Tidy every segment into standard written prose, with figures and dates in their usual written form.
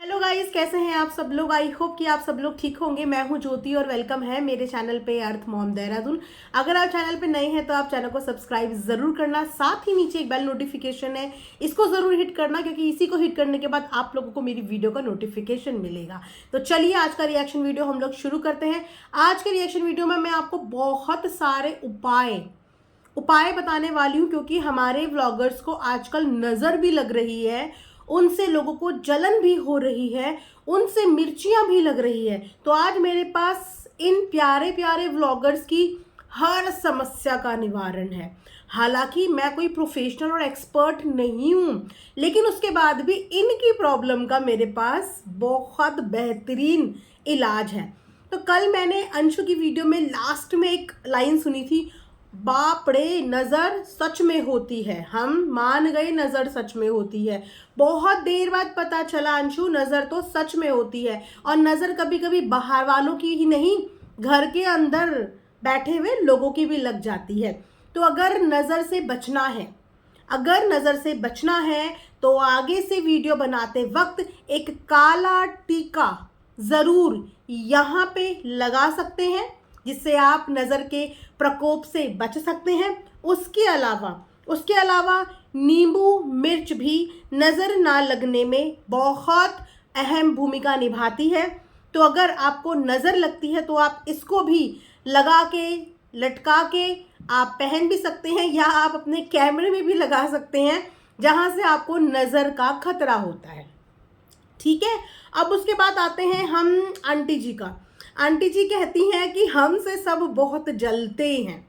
Hello guys, कैसे हैं आप सब लोग। आई होप कि आप सब लोग ठीक होंगे। मैं हूं ज्योति और वेलकम है मेरे चैनल पे अर्थ मॉम देहरादून। अगर आप चैनल पे नए हैं तो आप चैनल को सब्सक्राइब जरूर करना। साथ ही नीचे एक बेल नोटिफिकेशन है, इसको जरूर हिट करना, क्योंकि इसी को हिट करने के बाद आप लोगों को मेरी वीडियो का नोटिफिकेशन मिलेगा। तो चलिए आज का रिएक्शन वीडियो हम लोग शुरू करते हैं। आज के रिएक्शन वीडियो में मैं आपको बहुत सारे उपाय बताने वाली हूँ, क्योंकि हमारे व्लॉगर्स को आजकल नजर भी लग रही है, उनसे लोगों को जलन भी हो रही है, उनसे मिर्चियां भी लग रही है। तो आज मेरे पास इन प्यारे प्यारे व्लॉगर्स की हर समस्या का निवारण है। हालांकि मैं कोई प्रोफेशनल और एक्सपर्ट नहीं हूँ, लेकिन उसके बाद भी इनकी प्रॉब्लम का मेरे पास बहुत बेहतरीन इलाज है। तो कल मैंने अंशु की वीडियो में लास्ट में एक लाइन सुनी थी, बाप रे नजर सच में होती है। हम मान गए नजर सच में होती है। बहुत देर बाद पता चला अंशु, नजर तो सच में होती है। और नजर कभी कभी बाहर वालों की ही नहीं, घर के अंदर बैठे हुए लोगों की भी लग जाती है। तो अगर नजर से बचना है तो आगे से वीडियो बनाते वक्त एक काला टीका जरूर यहाँ पे लगा सकते हैं, जिससे आप नज़र के प्रकोप से बच सकते हैं। उसके अलावा नींबू मिर्च भी नज़र ना लगने में बहुत अहम भूमिका निभाती है। तो अगर आपको नज़र लगती है तो आप इसको भी लगा के लटका के आप पहन भी सकते हैं, या आप अपने कैमरे में भी लगा सकते हैं जहां से आपको नज़र का खतरा होता है। ठीक है, अब उसके बाद आते हैं हम आंटी जी का। आंटी जी कहती हैं कि हमसे सब बहुत जलते हैं।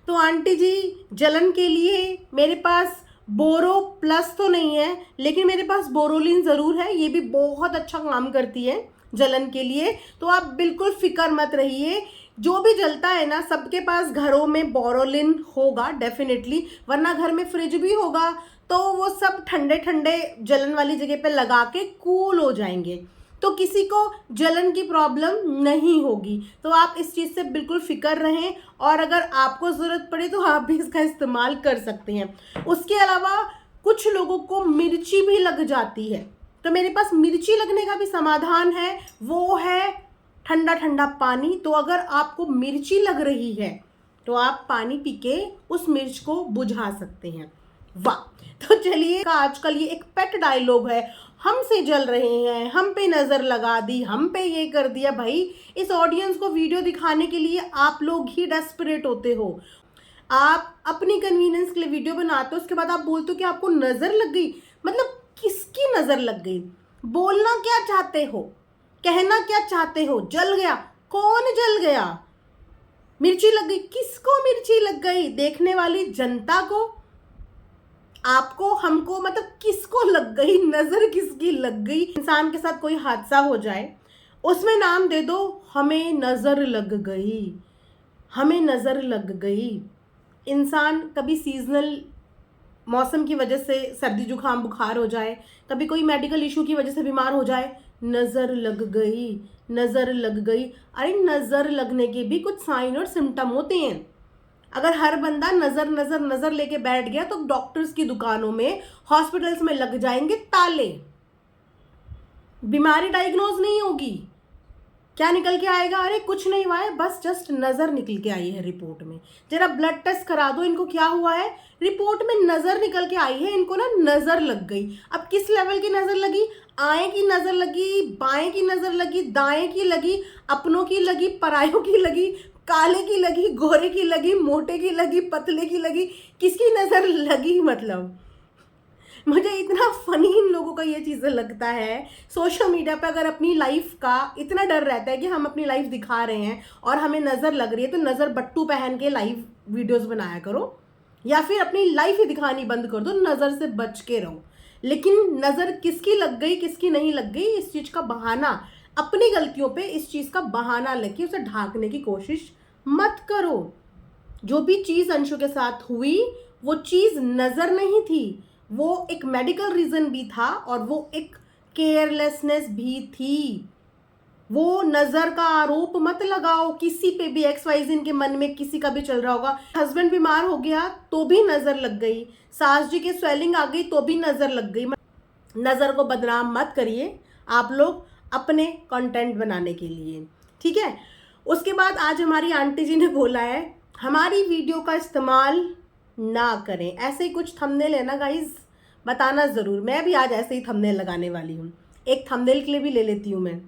तो आंटी जी, जलन के लिए मेरे पास बोरो प्लस तो नहीं है, लेकिन मेरे पास बोरोलिन ज़रूर है। ये भी बहुत अच्छा काम करती है जलन के लिए। तो आप बिल्कुल फिक्र मत रहिए। जो भी जलता है ना, सबके पास घरों में बोरोलिन होगा डेफिनेटली, वरना घर में फ्रिज भी होगा तो वो सब ठंडे ठंडे जलन वाली जगह पे लगा के कूल हो जाएंगे, तो किसी को जलन की प्रॉब्लम नहीं होगी। तो आप इस चीज़ से बिल्कुल फिक्र रहें, और अगर आपको ज़रूरत पड़े तो आप भी इसका इस्तेमाल कर सकते हैं। उसके अलावा कुछ लोगों को मिर्ची भी लग जाती है, तो मेरे पास मिर्ची लगने का भी समाधान है, वो है ठंडा ठंडा पानी। तो अगर आपको मिर्ची लग रही है तो आप पानी पी के उस मिर्च को बुझा सकते हैं। वाह। तो चलिए, आजकल ये एक पेट डायलॉग है, हमसे जल रहे हैं, हम पे नज़र लगा दी, हम पे ये कर दिया। भाई, इस ऑडियंस को वीडियो दिखाने के लिए आप लोग ही डेस्परेट होते हो। आप अपनी कन्वीनियंस के लिए वीडियो बनाते हो, उसके बाद आप बोलते हो कि आपको नज़र लग गई। मतलब किसकी नज़र लग गई? बोलना क्या चाहते हो, कहना क्या चाहते हो? जल गया, कौन जल गया? मिर्ची लग गई, किसको मिर्ची लग गई? देखने वाली जनता को, आपको, हमको, मतलब किसको लग गई? नजर किसकी लग गई? इंसान के साथ कोई हादसा हो जाए, उसमें नाम दे दो हमें नजर लग गई, हमें नजर लग गई। इंसान कभी सीजनल मौसम की वजह से सर्दी जुकाम बुखार हो जाए, कभी कोई मेडिकल इशू की वजह से बीमार हो जाए, नजर लग गई, नजर लग गई। अरे नजर लगने के भी कुछ साइन और सिम्टम होते हैं। अगर हर बंदा नजर नजर नजर लेके बैठ गया तो डॉक्टर्स की दुकानों में, हॉस्पिटल्स में लग जाएंगे ताले, बीमारी डायग्नोज नहीं होगी। क्या निकल के आएगा? अरे कुछ नहीं हुआ है, बस जस्ट नजर निकल के आई है रिपोर्ट में। जरा ब्लड टेस्ट करा दो, इनको क्या हुआ है? रिपोर्ट में नजर निकल के आई है, इनको ना नजर लग गई। अब किस लेवल की नजर लगी? आए की नजर लगी, बाएं की नजर लगी, दाएं की लगी, अपनों की लगी, परायों की लगी, काले की लगी, गोरे की लगी, मोटे की लगी, पतले की लगी, किसकी नजर लगी? मतलब मुझे इतना फनी इन लोगों का ये चीज़ें लगता है। सोशल मीडिया पे अगर अपनी लाइफ का इतना डर रहता है कि हम अपनी लाइफ दिखा रहे हैं और हमें नज़र लग रही है, तो नज़र बट्टू पहन के लाइव वीडियोस बनाया करो, या फिर अपनी लाइफ ही दिखानी बंद कर दो, नज़र से बच के रहो। लेकिन नज़र किसकी लग गई, किसकी नहीं लग गई, इस चीज़ का बहाना, अपनी गलतियों पे इस चीज़ का बहाना लेके उसे ढांकने की कोशिश मत करो। जो भी चीज़ अंशु के साथ हुई, वो चीज़ नज़र नहीं थी, वो एक मेडिकल रीज़न भी था, और वो एक केयरलेसनेस भी थी। वो नज़र का आरोप मत लगाओ किसी पे भी। XYZ इनके मन में किसी का भी चल रहा होगा। हस्बैंड बीमार हो गया तो भी नज़र लग गई, सास जी के स्वेलिंग आ गई तो भी नज़र लग गई। नज़र को बदनाम मत करिए आप लोग अपने कंटेंट बनाने के लिए, ठीक है। उसके बाद आज हमारी आंटी जी ने बोला है हमारी वीडियो का इस्तेमाल ना करें। ऐसे ही कुछ थंबनेल है ना गाइज, बताना ज़रूर। मैं भी आज ऐसे ही थंबनेल लगाने वाली हूँ, एक थंबनेल के लिए भी ले लेती हूँ मैं।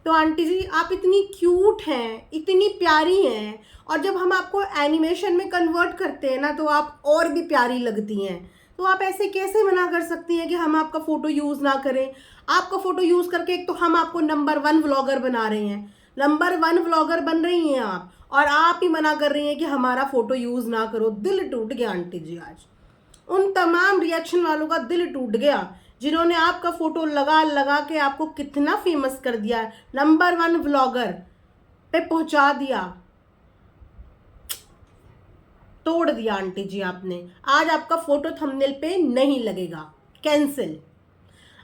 तो आंटी जी आप इतनी क्यूट हैं, इतनी प्यारी हैं, और जब हम आपको एनिमेशन में कन्वर्ट करते हैं ना तो आप और भी प्यारी लगती हैं। तो आप ऐसे कैसे मना कर सकती हैं कि हम आपका फ़ोटो यूज़ ना करें। आपका फ़ोटो यूज़ करके एक तो हम आपको नंबर 1 व्लॉगर बना रहे हैं, नंबर 1 व्लॉगर बन रही हैं आप, और आप ही मना कर रही हैं कि हमारा फ़ोटो यूज़ ना करो। दिल टूट गया आंटी जी आज। उन तमाम रिएक्शन वालों का दिल टूट गया जिन्होंने आपका फोटो लगा लगा के आपको कितना फेमस कर दिया, नंबर 1 व्लॉगर पे पहुंचा दिया, तोड़ दिया आंटी जी आपने। आज आपका फोटो थंबनेल पे नहीं लगेगा, कैंसिल।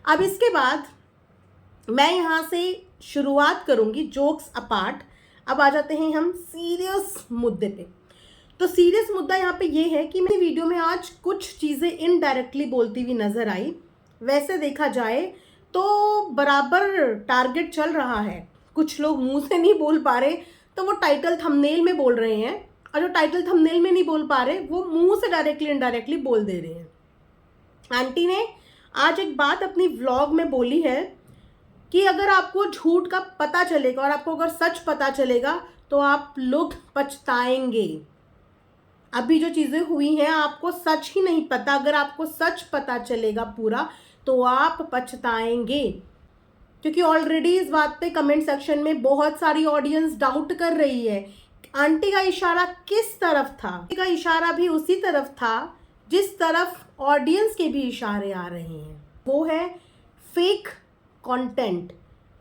अब इसके बाद मैं यहाँ से शुरुआत करूंगी जोक्स अपार्ट। अब आ जाते हैं हम सीरियस मुद्दे पे। तो सीरियस मुद्दा यहाँ पे ये है कि मेरी वीडियो में आज कुछ चीज़ें इनडायरेक्टली बोलती हुई नज़र आई। वैसे देखा जाए तो बराबर टारगेट चल रहा है, कुछ लोग मुंह से नहीं बोल पा रहे तो वो टाइटल थंबनेल में बोल रहे हैं, और जो टाइटल थंबनेल में नहीं बोल पा रहे वो मुंह से डायरेक्टली इनडायरेक्टली बोल दे रहे हैं। आंटी ने आज एक बात अपनी व्लॉग में बोली है कि अगर आपको झूठ का पता चलेगा और आपको अगर सच पता चलेगा तो आप लोग पछताएंगे। अभी जो चीज़ें हुई हैं आपको सच ही नहीं पता, अगर आपको सच पता चलेगा पूरा तो आप पछताएंगे। क्योंकि ऑलरेडी इस बात पे कमेंट सेक्शन में बहुत सारी ऑडियंस डाउट कर रही है आंटी का इशारा किस तरफ था। आंटी का इशारा भी उसी तरफ था जिस तरफ ऑडियंस के भी इशारे आ रहे हैं, वो है फेक कंटेंट,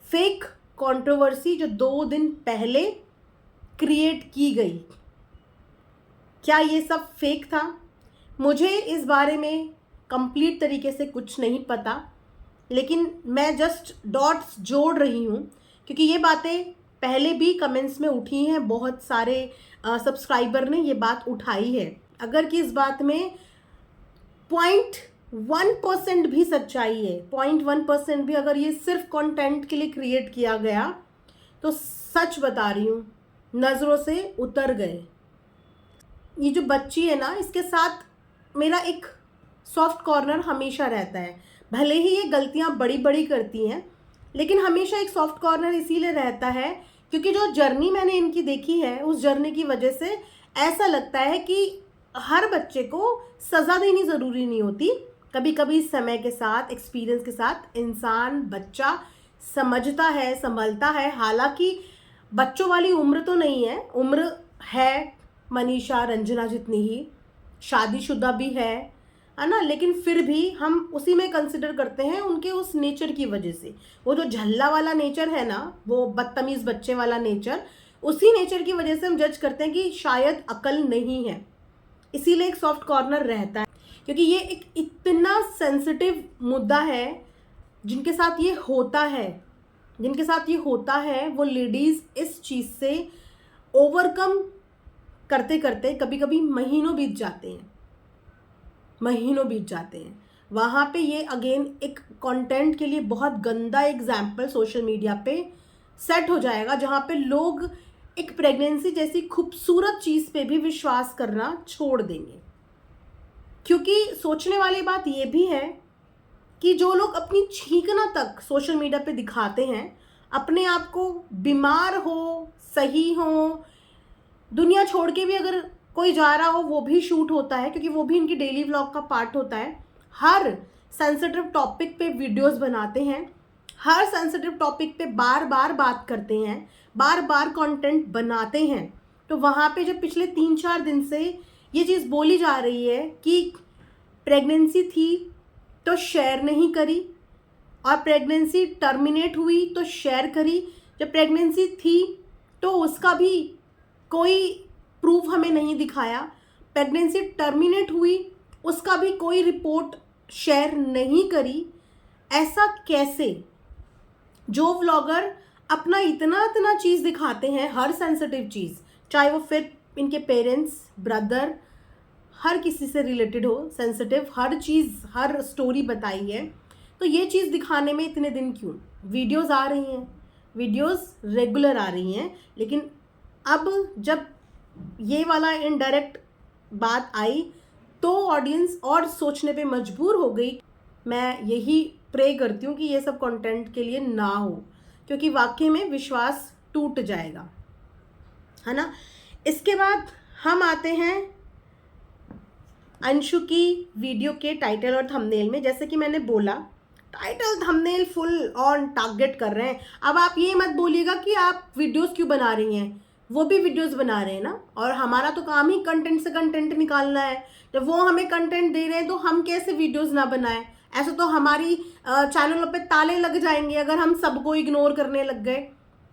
फेक कंट्रोवर्सी जो 2 दिन पहले क्रिएट की गई। क्या ये सब फेक था? मुझे इस बारे में कंप्लीट तरीके से कुछ नहीं पता, लेकिन मैं जस्ट डॉट्स जोड़ रही हूँ क्योंकि ये बातें पहले भी कमेंट्स में उठी हैं, बहुत सारे सब्सक्राइबर ने ये बात उठाई है। अगर कि इस बात में 0.1% भी सच्चाई है, 0.1% भी अगर ये सिर्फ कंटेंट के लिए क्रिएट किया गया तो सच बता रही हूँ नज़रों से उतर गए। ये जो बच्ची है ना, इसके साथ मेरा एक सॉफ्ट कॉर्नर हमेशा रहता है। भले ही ये गलतियाँ बड़ी बड़ी करती हैं, लेकिन हमेशा एक सॉफ्ट कॉर्नर इसीलिए रहता है क्योंकि जो जर्नी मैंने इनकी देखी है उस जर्नी की वजह से ऐसा लगता है कि हर बच्चे को सज़ा देनी ज़रूरी नहीं होती। कभी कभी समय के साथ, एक्सपीरियंस के साथ इंसान, बच्चा समझता है, संभलता है। हालांकि बच्चों वाली उम्र तो नहीं है, उम्र है मनीषा रंजना जितनी ही, शादीशुदा भी है ना, लेकिन फिर भी हम उसी में कंसिडर करते हैं उनके उस नेचर की वजह से। वो जो झल्ला वाला नेचर है ना, वो बदतमीज़ बच्चे वाला नेचर, उसी नेचर की वजह से हम जज करते हैं कि शायद अकल नहीं है। इसीलिए एक सॉफ्ट कॉर्नर रहता है क्योंकि ये एक इतना सेंसिटिव मुद्दा है। जिनके साथ ये होता है, जिनके साथ ये होता है वो लेडीज़ इस चीज़ से ओवरकम करते करते कभी कभी महीनों बीत जाते हैं, महीनों बीत जाते हैं। वहाँ पे ये अगेन एक कंटेंट के लिए बहुत गंदा एग्जाम्पल सोशल मीडिया पे सेट हो जाएगा, जहाँ पे लोग एक प्रेगनेंसी जैसी खूबसूरत चीज़ पे भी विश्वास करना छोड़ देंगे। क्योंकि सोचने वाली बात ये भी है कि जो लोग अपनी छींकना तक सोशल मीडिया पे दिखाते हैं, अपने आप को बीमार हो, सही हो, दुनिया छोड़ के भी अगर कोई जा रहा हो वो भी शूट होता है क्योंकि वो भी इनकी डेली व्लॉग का पार्ट होता है। हर सेंसिटिव टॉपिक पे वीडियोस बनाते हैं, हर सेंसिटिव टॉपिक पे बार बार बात करते हैं, बार बार कंटेंट बनाते हैं। तो वहाँ पे जब पिछले 3-4 दिन से ये चीज़ बोली जा रही है कि प्रेगनेंसी थी तो शेयर नहीं करी, और प्रेगनेंसी टर्मिनेट हुई तो शेयर करी, जब प्रेगनेंसी थी तो उसका भी कोई प्रूफ हमें नहीं दिखाया, प्रेगनेंसी टर्मिनेट हुई उसका भी कोई रिपोर्ट शेयर नहीं करी। ऐसा कैसे? जो व्लॉगर अपना इतना इतना चीज़ दिखाते हैं, हर सेंसिटिव चीज़, चाहे वो फिर इनके पेरेंट्स, ब्रदर, हर किसी से रिलेटेड हो, सेंसिटिव हर चीज़, हर स्टोरी बताई है, तो ये चीज़ दिखाने में इतने दिन क्यों? वीडियोस आ रही हैं, वीडियोस रेगुलर आ रही हैं, लेकिन अब जब ये वाला इनडायरेक्ट बात आई तो ऑडियंस और सोचने पे मजबूर हो गई। मैं यही प्रे करती हूँ कि ये सब कंटेंट के लिए ना हो, क्योंकि वाकई में विश्वास टूट जाएगा, है ना। इसके बाद हम आते हैं अंशु की वीडियो के टाइटल और थंबनेल में। जैसे कि मैंने बोला, title thumbnail full on target कर रहे हैं। अब आप ये मत बोलिएगा कि आप वीडियोस क्यों बना रही हैं, वो भी वीडियोस बना रहे हैं ना, और हमारा तो काम ही कंटेंट से कंटेंट निकालना है। जब वो हमें कंटेंट दे रहे हैं तो हम कैसे वीडियोस ना बनाएं? ऐसे तो हमारी चैनलों पे ताले लग जाएंगे अगर हम सबको इग्नोर करने लग गए।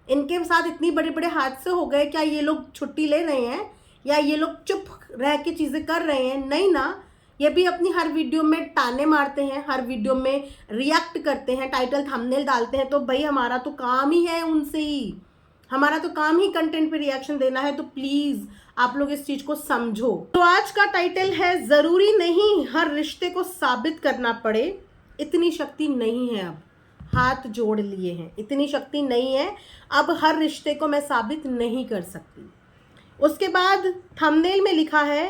इनके साथ इतनी बड़े बड़े हादसे हो गए, क्या ये लोग छुट्टी ले रहे हैं या ये लोग चुप रह के चीज़ें कर रहे हैं? नहीं ना, ये भी अपनी हर वीडियो में ताने मारते हैं, हर वीडियो में रिएक्ट करते हैं, टाइटल थंबनेल डालते हैं। तो भाई हमारा तो काम ही है उनसे ही, हमारा तो काम ही कंटेंट पे रिएक्शन देना है। तो प्लीज़ आप लोग इस चीज़ को समझो। तो आज का टाइटल है, ज़रूरी नहीं हर रिश्ते को साबित करना पड़े, इतनी शक्ति नहीं है अब, हाथ जोड़ लिए हैं, इतनी शक्ति नहीं है अब, हर रिश्ते को मैं साबित नहीं कर सकती। उसके बाद थंबनेल में लिखा है,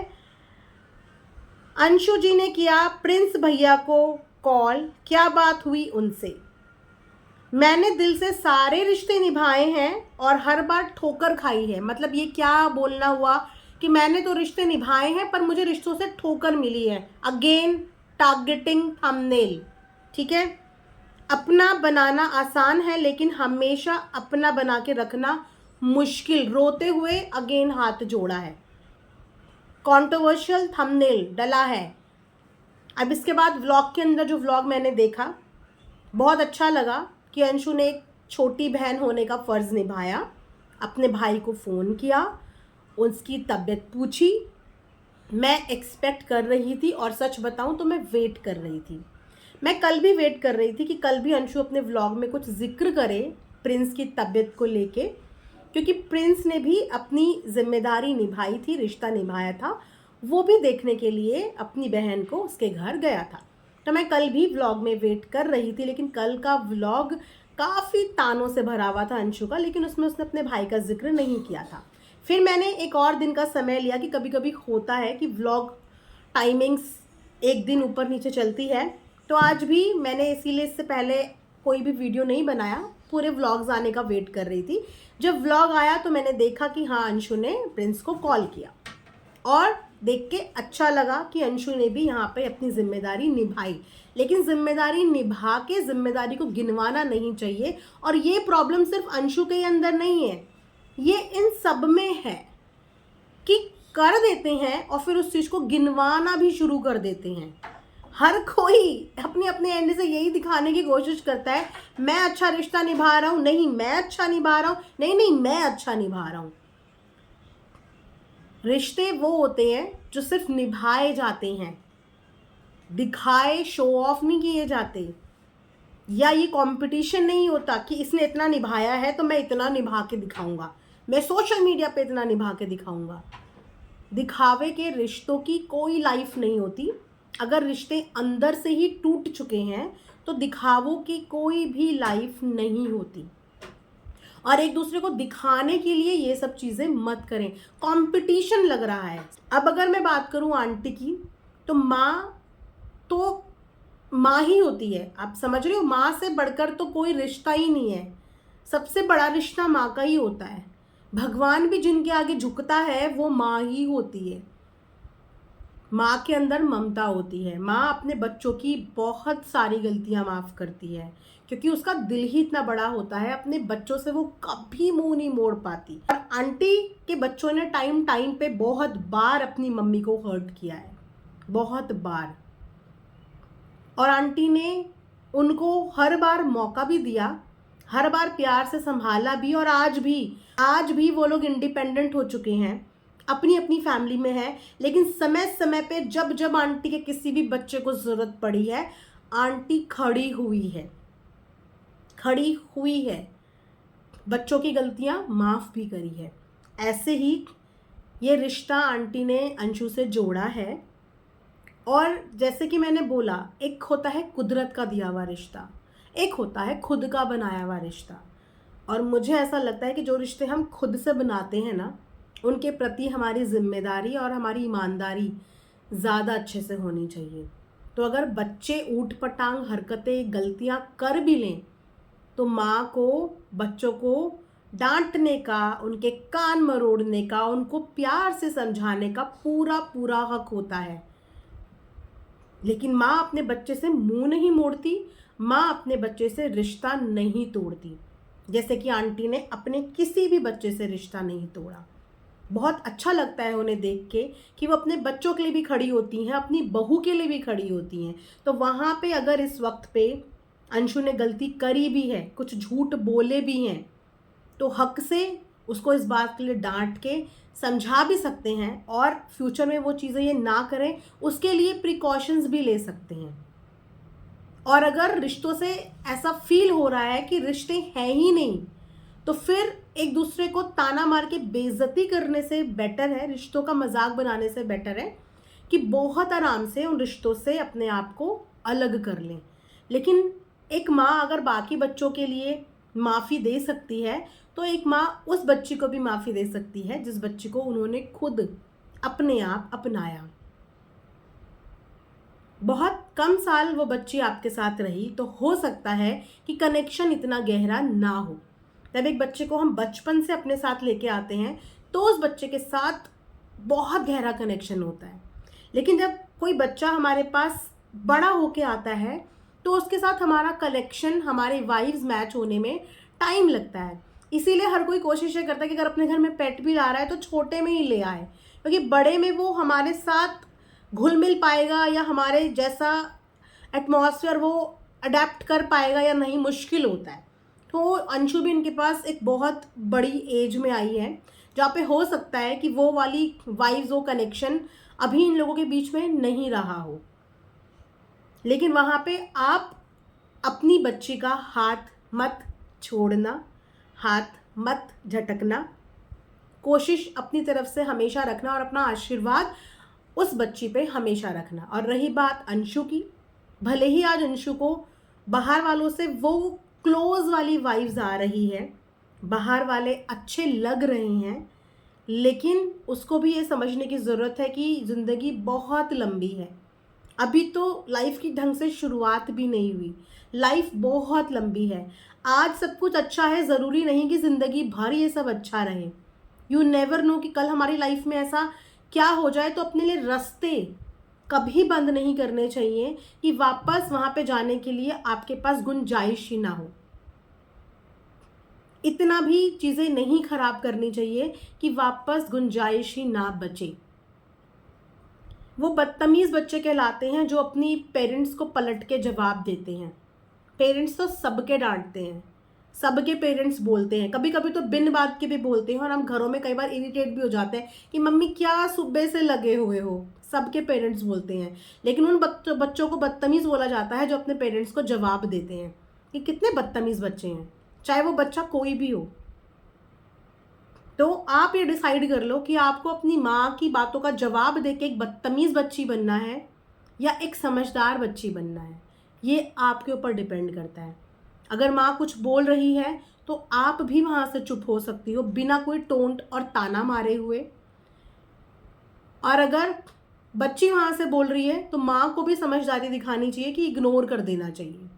अंशु जी ने किया प्रिंस भैया को कॉल, क्या बात हुई उनसे? मैंने दिल से सारे रिश्ते निभाए हैं और हर बार ठोकर खाई है। मतलब ये क्या बोलना हुआ कि मैंने तो रिश्ते निभाए हैं पर मुझे रिश्तों से ठोकर मिली है। अगेन टारगेटिंग थंबनेल, ठीक है। अपना बनाना आसान है लेकिन हमेशा अपना बना के रखना मुश्किल, रोते हुए अगेन हाथ जोड़ा है। कंट्रोवर्शियल थंबनेल डला है। अब इसके बाद व्लॉग के अंदर जो व्लॉग मैंने देखा, बहुत अच्छा लगा कि अंशु ने एक छोटी बहन होने का फ़र्ज़ निभाया, अपने भाई को फ़ोन किया, उसकी तबीयत पूछी। मैं एक्सपेक्ट कर रही थी और सच बताऊं तो मैं वेट कर रही थी। मैं कल भी वेट कर रही थी कि कल भी अंशु अपने व्लॉग में कुछ जिक्र करे प्रिंस की तबीयत को लेके, क्योंकि प्रिंस ने भी अपनी जिम्मेदारी निभाई थी, रिश्ता निभाया था, वो भी देखने के लिए अपनी बहन को उसके घर गया था। तो मैं कल भी व्लॉग में वेट कर रही थी, लेकिन कल का व्लॉग काफ़ी तानों से भरा हुआ था अंशु का, लेकिन उसमें उसने अपने भाई का जिक्र नहीं किया था। फिर मैंने एक और दिन का समय लिया कि कभी कभी होता है कि व्लॉग टाइमिंग्स एक दिन ऊपर नीचे चलती है। तो आज भी मैंने इसीलिए इससे पहले कोई भी वीडियो नहीं बनाया, पूरे व्लॉग्स आने का वेट कर रही थी। जब व्लॉग आया तो मैंने देखा कि हाँ, अंशु ने प्रिंस को कॉल किया और देख के अच्छा लगा कि अंशु ने भी यहाँ पे अपनी जिम्मेदारी निभाई। लेकिन जिम्मेदारी निभा के जिम्मेदारी को गिनवाना नहीं चाहिए। और ये प्रॉब्लम सिर्फ अंशु के अंदर नहीं है, ये इन सब में है कि कर देते हैं और फिर उस चीज़ को गिनवाना भी शुरू कर देते हैं। हर कोई अपने अपने एंड से यही दिखाने की कोशिश करता है, मैं अच्छा रिश्ता निभा रहा हूँ, नहीं मैं अच्छा निभा रहा हूँ, नहीं नहीं मैं अच्छा निभा रहा हूँ। रिश्ते वो होते हैं जो सिर्फ निभाए जाते हैं, दिखाए शो ऑफ नहीं किए जाते। या ये कंपटीशन नहीं होता कि इसने इतना निभाया है तो मैं इतना निभा के दिखाऊंगा, मैं सोशल मीडिया पे इतना निभा के दिखाऊंगा। दिखावे के रिश्तों की कोई लाइफ नहीं होती। अगर रिश्ते अंदर से ही टूट चुके हैं तो दिखावों की कोई भी लाइफ नहीं होती। और एक दूसरे को दिखाने के लिए ये सब चीज़ें मत करें, कंपटीशन लग रहा है। अब अगर मैं बात करूं आंटी की, तो माँ ही होती है, आप समझ रहे हो। माँ से बढ़कर तो कोई रिश्ता ही नहीं है, सबसे बड़ा रिश्ता माँ का ही होता है। भगवान भी जिनके आगे झुकता है वो माँ ही होती है। माँ के अंदर ममता होती है। माँ अपने बच्चों की बहुत सारी गलतियाँ माफ़ करती है, क्योंकि उसका दिल ही इतना बड़ा होता है। अपने बच्चों से वो कभी मुंह नहीं मोड़ पाती। और आंटी के बच्चों ने टाइम टाइम पे बहुत बार अपनी मम्मी को हर्ट किया है, बहुत बार। और आंटी ने उनको हर बार मौका भी दिया, हर बार प्यार से संभाला भी। और आज भी वो लोग इंडिपेंडेंट हो चुके हैं, अपनी अपनी फैमिली में है। लेकिन समय समय पे जब आंटी के किसी भी बच्चे को ज़रूरत पड़ी है, आंटी खड़ी हुई है, बच्चों की गलतियां माफ़ भी करी है। ऐसे ही ये रिश्ता आंटी ने अंशु से जोड़ा है और जैसे कि मैंने बोला, एक होता है कुदरत का दिया हुआ रिश्ता, एक होता है खुद का बनाया हुआ रिश्ता। और मुझे ऐसा लगता है कि जो रिश्ते हम खुद से बनाते हैं ना, उनके प्रति हमारी जिम्मेदारी और हमारी ईमानदारी ज़्यादा अच्छे से होनी चाहिए। तो अगर बच्चे ऊट पटांग हरकतें गलतियां कर भी लें तो माँ को बच्चों को डांटने का, उनके कान मरोड़ने का, उनको प्यार से समझाने का पूरा पूरा हक होता है। लेकिन माँ अपने बच्चे से मुंह नहीं मोड़ती, माँ अपने बच्चे से रिश्ता नहीं तोड़ती, जैसे कि आंटी ने अपने किसी भी बच्चे से रिश्ता नहीं तोड़ा। बहुत अच्छा लगता है उन्हें देख के कि वो अपने बच्चों के लिए भी खड़ी होती हैं, अपनी बहू के लिए भी खड़ी होती हैं। तो वहाँ पे अगर इस वक्त पे अंशु ने गलती करी भी है, कुछ झूठ बोले भी हैं, तो हक से उसको इस बात के लिए डांट के समझा भी सकते हैं, और फ्यूचर में वो चीज़ें ये ना करें उसके लिए प्रिकॉशंस भी ले सकते हैं। और अगर रिश्तों से ऐसा फील हो रहा है कि रिश्ते हैं ही नहीं, तो फिर एक दूसरे को ताना मार के बेइज्जती करने से बेटर है, रिश्तों का मजाक बनाने से बेटर है कि बहुत आराम से उन रिश्तों से अपने आप को अलग कर लें। लेकिन एक माँ अगर बाकी बच्चों के लिए माफ़ी दे सकती है, तो एक माँ उस बच्ची को भी माफ़ी दे सकती है जिस बच्ची को उन्होंने खुद अपने आप अपनाया। बहुत कम साल वो बच्ची आपके साथ रही, तो हो सकता है कि कनेक्शन इतना गहरा ना हो। जब एक बच्चे को हम बचपन से अपने साथ लेके आते हैं तो उस बच्चे के साथ बहुत गहरा कनेक्शन होता है। लेकिन जब कोई बच्चा हमारे पास बड़ा होके आता है तो उसके साथ हमारा कनेक्शन, हमारे वाइब्स मैच होने में टाइम लगता है। इसीलिए हर कोई कोशिश ये करता है कि अगर अपने घर में पेट भी ला रहा है तो छोटे में ही ले आए, क्योंकि बड़े में वो हमारे साथ घुल मिल पाएगा या हमारे जैसा एटमॉस्फेयर वो अडेप्ट कर पाएगा या नहीं, मुश्किल होता है। तो अंशु भी इनके पास एक बहुत बड़ी एज में आई है जहाँ पे हो सकता है कि वो वाली वाइब्स, वो कनेक्शन अभी इन लोगों के बीच में नहीं रहा हो। लेकिन वहाँ पे आप अपनी बच्ची का हाथ मत छोड़ना, हाथ मत झटकना, कोशिश अपनी तरफ से हमेशा रखना और अपना आशीर्वाद उस बच्ची पे हमेशा रखना। और रही बात अंशु की, भले ही आज अंशु को बाहर वालों से वो क्लोज वाली वाइब्स आ रही है, बाहर वाले अच्छे लग रहे हैं, लेकिन उसको भी ये समझने की ज़रूरत है कि ज़िंदगी बहुत लंबी है। अभी तो लाइफ की ढंग से शुरुआत भी नहीं हुई, लाइफ बहुत लंबी है। आज सब कुछ अच्छा है, ज़रूरी नहीं कि ज़िंदगी भर ये सब अच्छा रहे। यू नेवर नो कि कल हमारी लाइफ में ऐसा क्या हो जाए। तो अपने लिए रास्ते कभी बंद नहीं करने चाहिए कि वापस वहाँ पे जाने के लिए आपके पास गुंजाइश ही ना हो। इतना भी चीज़ें नहीं खराब करनी चाहिए कि वापस गुंजाइश ही ना बचे। वो बदतमीज़ बच्चे कहलाते हैं जो अपनी पेरेंट्स को पलट के जवाब देते हैं। पेरेंट्स तो सबके डांटते हैं, सबके पेरेंट्स बोलते हैं, कभी कभी तो बिन बात के भी बोलते हैं, और हम घरों में कई बार इरिटेट भी हो जाते हैं कि मम्मी क्या सुबह से लगे हुए हो। सबके पेरेंट्स बोलते हैं, लेकिन उन बच्चों को बदतमीज़ बोला जाता है जो अपने पेरेंट्स को जवाब देते हैं। कि कितने बदतमीज़ बच्चे हैं, चाहे वो बच्चा कोई भी हो। तो आप ये डिसाइड कर लो कि आपको अपनी माँ की बातों का जवाब देके एक बदतमीज़ बच्ची बनना है या एक समझदार बच्ची बनना है। ये आपके ऊपर डिपेंड करता है। अगर माँ कुछ बोल रही है तो आप भी वहाँ से चुप हो सकती हो बिना कोई टोंट और ताना मारे हुए। और अगर बच्ची वहाँ से बोल रही है तो माँ को भी समझदारी दिखानी चाहिए कि इग्नोर कर देना चाहिए,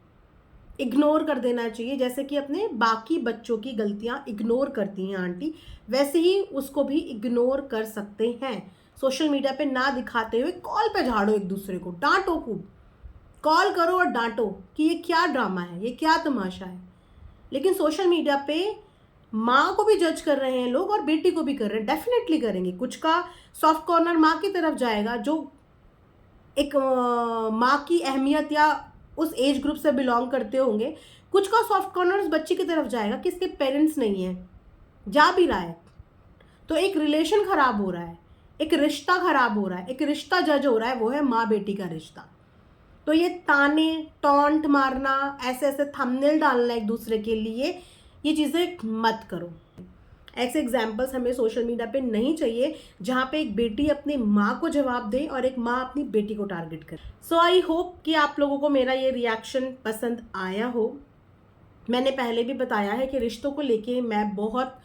इग्नोर कर देना चाहिए। जैसे कि अपने बाकी बच्चों की गलतियां इग्नोर करती हैं आंटी, वैसे ही उसको भी इग्नोर कर सकते हैं। सोशल मीडिया पे ना दिखाते हुए कॉल पे झाड़ो, एक दूसरे को डांटो, खूब कॉल करो और डांटो कि ये क्या ड्रामा है, ये क्या तमाशा है। लेकिन सोशल मीडिया पे माँ को भी जज कर रहे हैं लोग और बेटी को भी कर रहे हैं, डेफिनेटली करेंगे। कुछ का सॉफ्ट कॉर्नर माँ की तरफ जाएगा जो एक माँ की अहमियत या उस एज ग्रुप से बिलोंग करते होंगे, कुछ का सॉफ्ट कॉर्नर उस बच्ची की तरफ जाएगा कि इसके पेरेंट्स नहीं है, जा भी रहा है। तो एक रिलेशन खराब हो रहा है, एक रिश्ता खराब हो रहा है, एक रिश्ता जज हो रहा है, वो है माँ बेटी का रिश्ता। तो ये ताने टॉन्ट मारना, ऐसे ऐसे थंबनेल डालना एक दूसरे के लिए, ये चीज़ें मत करो। ऐसे एग्जाम्पल्स हमें सोशल मीडिया पे नहीं चाहिए जहाँ पे एक बेटी अपनी माँ को जवाब दे और एक माँ अपनी बेटी को टारगेट करे। सो आई होप कि आप लोगों को मेरा ये रिएक्शन पसंद आया हो। मैंने पहले भी बताया है कि रिश्तों को लेके मैं बहुत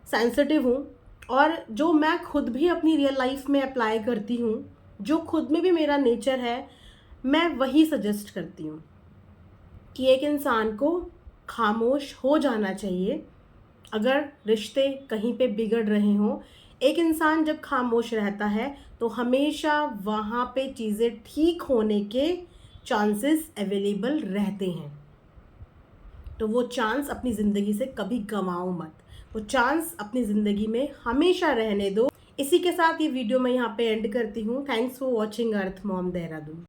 सेंसिटिव हूँ और जो मैं खुद भी अपनी रियल लाइफ में अप्लाई करती हूँ, जो खुद में भी मेरा नेचर है, मैं वही सजेस्ट करती हूँ कि एक इंसान को खामोश हो जाना चाहिए अगर रिश्ते कहीं पे बिगड़ रहे हों। एक इंसान जब खामोश रहता है तो हमेशा वहाँ पे चीज़ें ठीक होने के चांसेस अवेलेबल रहते हैं। तो वो चांस अपनी ज़िंदगी से कभी गंवाओ मत, वो चांस अपनी ज़िंदगी में हमेशा रहने दो। इसी के साथ ये वीडियो मैं यहाँ पे एंड करती हूँ। Thanks for watching earth mom Dehradun.